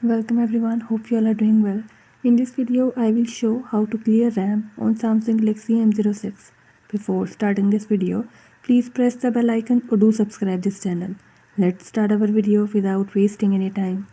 Welcome everyone, hope you all are doing well. In this video, I will show how to clear RAM on Samsung Galaxy M06. Before starting this video, please press the bell icon or do subscribe this channel. Let's start our video without wasting any time.